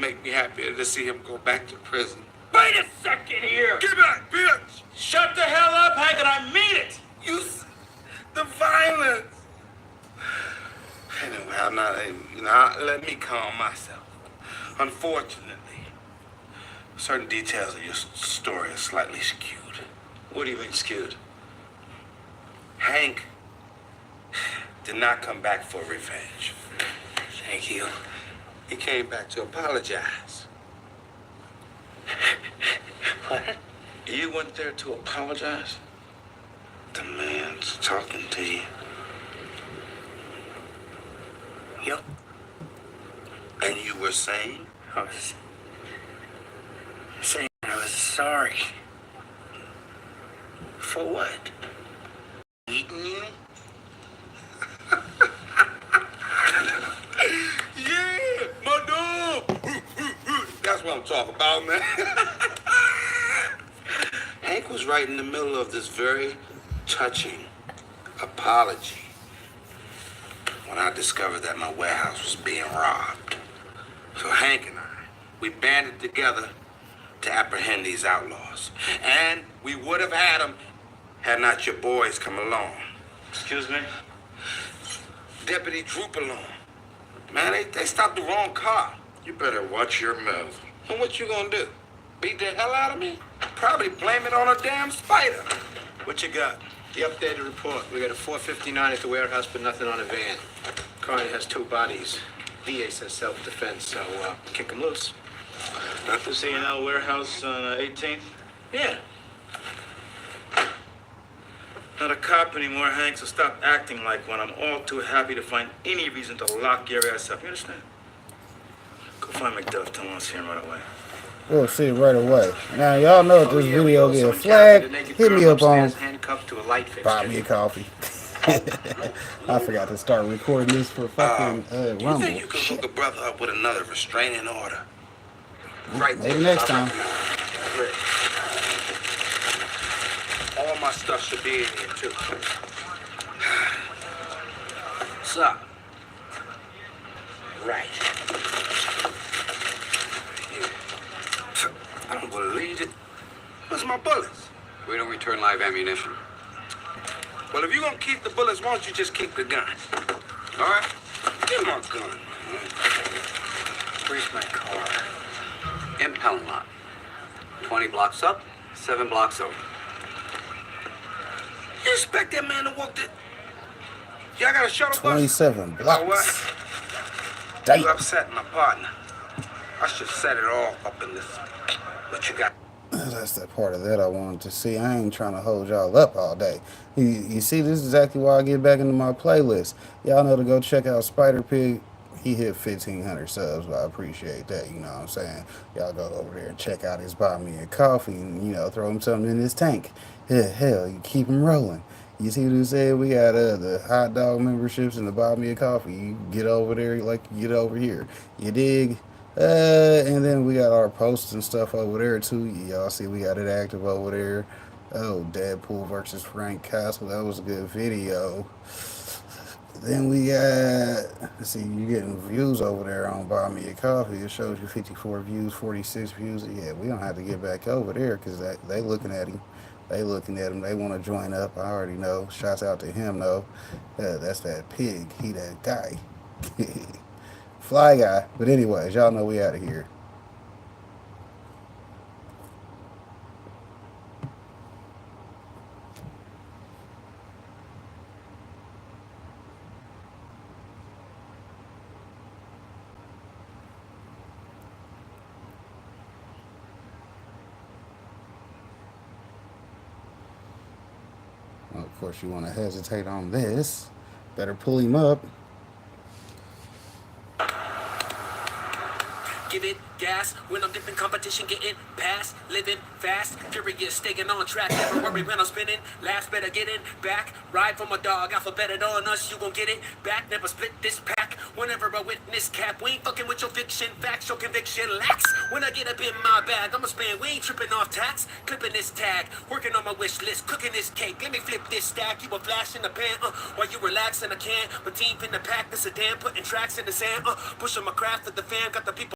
make me happier to see him go back to prison. Wait a second here! Get back, bitch! Shut the hell up, Hank, and I mean it! The violence! Anyway, I'm not, let me calm myself. Unfortunately, certain details of your story are slightly skewed. What do you mean skewed? Hank did not come back for revenge. Thank you. He came back to apologize. What? You went there to apologize? The man's talking to you. Yep. And you were saying? I was saying I was sorry. For what? Eating you? Yeah, my dog! That's what I'm talking about, man. Hank was right in the middle of this very touching apology when I discovered that my warehouse was being robbed. So Hank and I, we banded together to apprehend these outlaws. And we would have had them had not your boys come along. Excuse me? Deputy Droop along. Man, they stopped the wrong car. You better watch your mouth. And what you gonna do? Beat the hell out of me? Probably blame it on a damn spider. What you got? The updated report. We got a 459 at the warehouse, but nothing on a van. Car only has 2 bodies. DA says self-defense, so kick him loose. The C&L warehouse on 18th? Yeah. Not a cop anymore, Hank, so stop acting like one. I'm all too happy to find any reason to lock your ass up. You understand? Go find McDuff. Tell him I'll see him right away. We'll see it right away. Now, y'all know if this video get a flag, hit me up on Buy Me a Coffee. I forgot to start recording this for fucking You Rumble. think you can hook a brother up with another restraining order? Right Maybe there. next time. All my stuff should be in here, too. What's up? Right. I don't believe it. Where's my bullets? We don't return live ammunition. Well, if you're gonna keep the bullets, why don't you just keep the gun? All right? Give my gun. Where's my car? Impound lot. 20 blocks up, 7 blocks over. You expect that man to walk the... Y'all got a shuttle bus? 27 You know what? blocks. You Damn. upset my partner. I should set it all up in this. What you got? That's that part of that I wanted to see. I ain't trying to hold y'all up all day. You see, this is exactly why I get back into my playlist. Y'all know to go check out Spider Pig. He hit 1,500 subs. I appreciate that. You know what I'm saying? Y'all go over there and check out his Buy Me a Coffee and, you know, throw him something in his tank. Yeah, hell, you keep him rolling. You see what he said? We got the hot dog memberships and the Buy Me a Coffee. You get over there like you get over here. You dig? And then we got our posts and stuff over there too. Y'all see we got it active over there. Oh, Deadpool versus Frank Castle. That was a good video. Then we got, let's see, you getting views over there on Buy Me a Coffee. It shows you 54 views, 46 views. Yeah, we don't have to get back over there because they looking at him. They looking at him. They want to join up. I already know. Shouts out to him though. That's that pig. He that guy. Fly guy. But anyways, y'all know we out of here. Well, of course, you want to hesitate on this. Better pull him up. Give it gas when I'm dipping competition, getting past, living fast, furious, staying on track. Never worry when I'm spinning. Last better getting back. Ride from a dog, alphabeted on us, you gon' get it back. Never split this pack. Whenever I witness cap, we ain't fucking with your fiction. Facts, your conviction lacks. When I get up in my bag, I'ma spend. We ain't tripping off tax. Clipping this tag, working on my wish list, cooking this cake. Let me flip this stack. You a flash in the pan, while you relax in a can. But team in the pack, this a damn putting tracks in the sand. Pushing my craft at the fan, got the people.